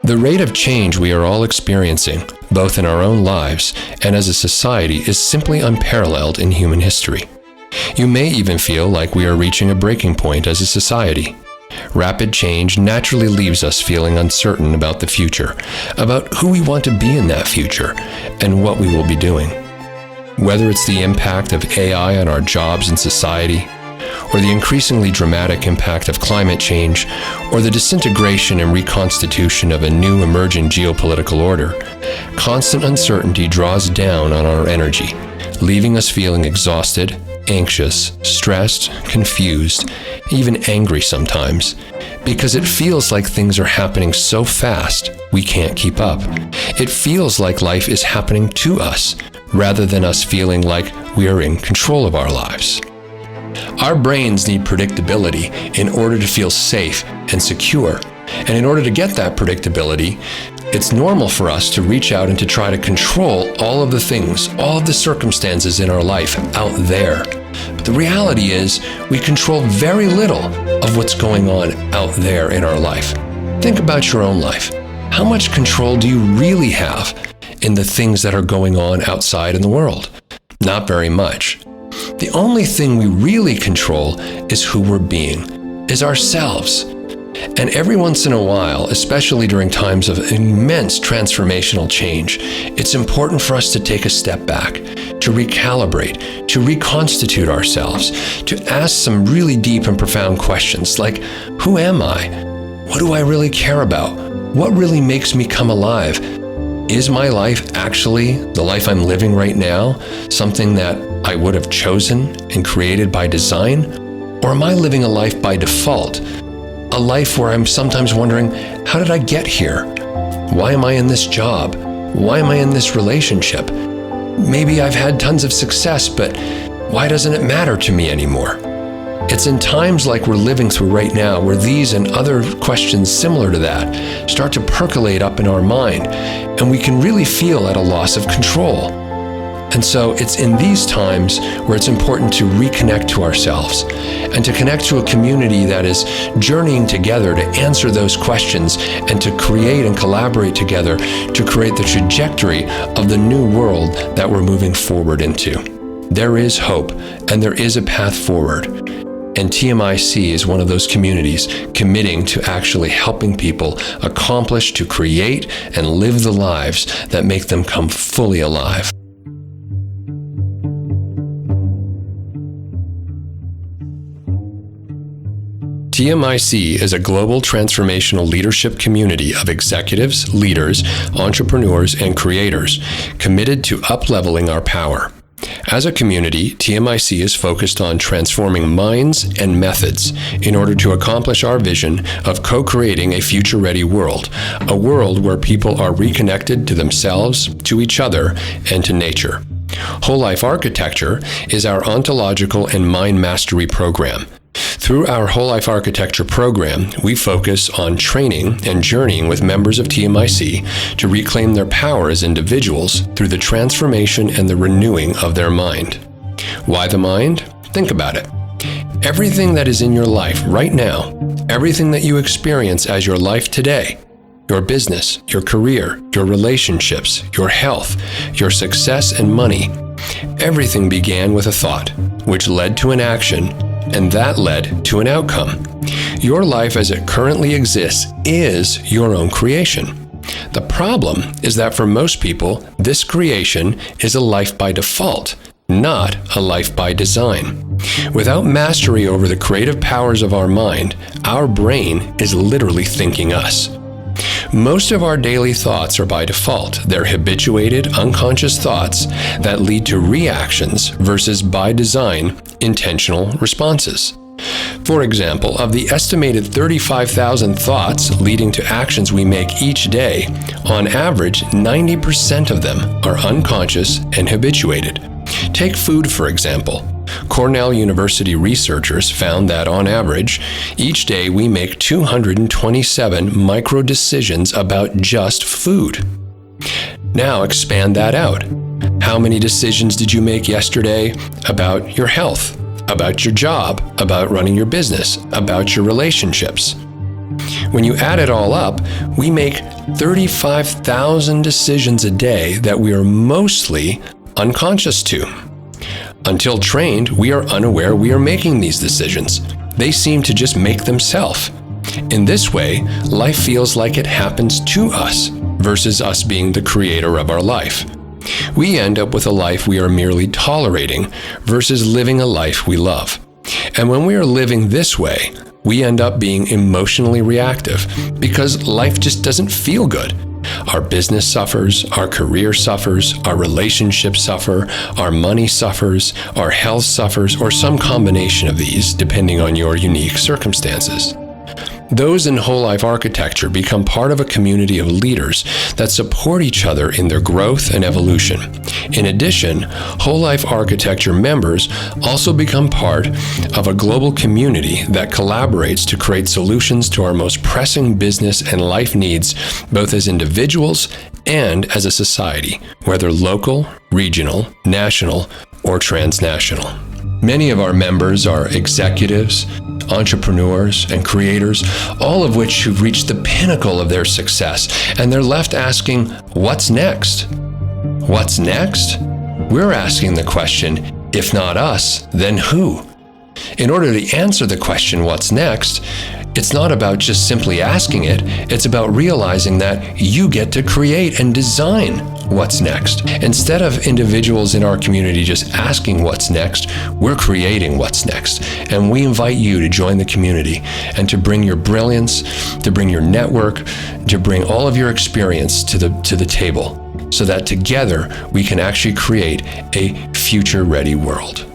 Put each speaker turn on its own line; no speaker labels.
The rate of change we are all experiencing, both in our own lives and as a society, is simply unparalleled in human history. You may even feel like we are reaching a breaking point as a society. Rapid change naturally leaves us feeling uncertain about the future, about who we want to be in that future, and what we will be doing. Whether it's the impact of AI on our jobs and society, or the increasingly dramatic impact of climate change, or the disintegration and reconstitution of a new emerging geopolitical order, constant uncertainty draws down on our energy, leaving us feeling exhausted, anxious, stressed, confused, even angry sometimes, because it feels like things are happening so fast we can't keep up. It feels like life is happening to us, rather than us feeling like we are in control of our lives. Our brains need predictability in order to feel safe and secure. And in order to get that predictability, it's normal for us to reach out and to try to control all of the things, all of the circumstances in our life out there. But the reality is, we control very little of what's going on out there in our life. Think about your own life. How much control do you really have in the things that are going on outside in the world? Not very much. The only thing we really control is who we're being, is ourselves. And every once in a while, especially during times of immense transformational change, it's important for us to take a step back, to recalibrate, to reconstitute ourselves, to ask some really deep and profound questions like, who am I? What do I really care about? What really makes me come alive? Is my life actually, the life I'm living right now, something that I would have chosen and created by design? Or am I living a life by default? A life where I'm sometimes wondering, how did I get here? Why am I in this job? Why am I in this relationship? Maybe I've had tons of success, but why doesn't it matter to me anymore? It's in times like we're living through right now where these and other questions similar to that start to percolate up in our mind, and we can really feel at a loss of control. And so it's in these times where it's important to reconnect to ourselves and to connect to a community that is journeying together to answer those questions and to create and collaborate together to create the trajectory of the new world that we're moving forward into. There is hope and there is a path forward. And TMIC is one of those communities committing to actually helping people accomplish, to create, and live the lives that make them come fully alive. TMIC is a global transformational leadership community of executives, leaders, entrepreneurs, and creators committed to up-leveling our power. As a community, TMIC is focused on transforming minds and methods in order to accomplish our vision of co-creating a future-ready world, a world where people are reconnected to themselves, to each other, and to nature. Whole Life Architecture is our ontological and mind mastery program. Through our Whole Life Architecture program, we focus on training and journeying with members of TMIC to reclaim their power as individuals through the transformation and the renewing of their mind. Why the mind? Think about it. Everything that is in your life right now, everything that you experience as your life today, your business, your career, your relationships, your health, your success and money, everything began with a thought, which led to an action, and that led to an outcome. Your life as it currently exists is your own creation. The problem is that for most people, this creation is a life by default, not a life by design. Without mastery over the creative powers of our mind, our brain is literally thinking us. Most of our daily thoughts are by default. They're habituated, unconscious thoughts that lead to reactions versus, by design, intentional responses. For example, of the estimated 35,000 thoughts leading to actions we make each day, on average, 90% of them are unconscious and habituated. Take food, for example. Cornell University researchers found that, on average, each day we make 227 micro-decisions about just food. Now expand that out. How many decisions did you make yesterday about your health, about your job, about running your business, about your relationships? When you add it all up, we make 35,000 decisions a day that we are mostly unconscious to. Until trained, we are unaware we are making these decisions. They seem to just make themselves. In this way, life feels like it happens to us versus us being the creator of our life. We end up with a life we are merely tolerating versus living a life we love. And when we are living this way, we end up being emotionally reactive because life just doesn't feel good. Our business suffers, our career suffers, our relationships suffer, our money suffers, our health suffers, or some combination of these, depending on your unique circumstances. Those in whole life architecture become part of a community of leaders that support each other in their growth and evolution. In addition, whole life architecture members also become part of a global community that collaborates to create solutions to our most pressing business and life needs, both as individuals and as a society, whether local, regional, national, or transnational. Many of our members are executives, entrepreneurs, and creators, all of which have reached the pinnacle of their success, and they're left asking, what's next? What's next? We're asking the question, if not us, then who? In order to answer the question, what's next, it's not about just simply asking it, it's about realizing that you get to create and design what's next. Instead of individuals in our community just asking what's next, we're creating what's next. And we invite you to join the community and to bring your brilliance, to bring your network, to bring all of your experience to the table, so that together we can actually create a future-ready world.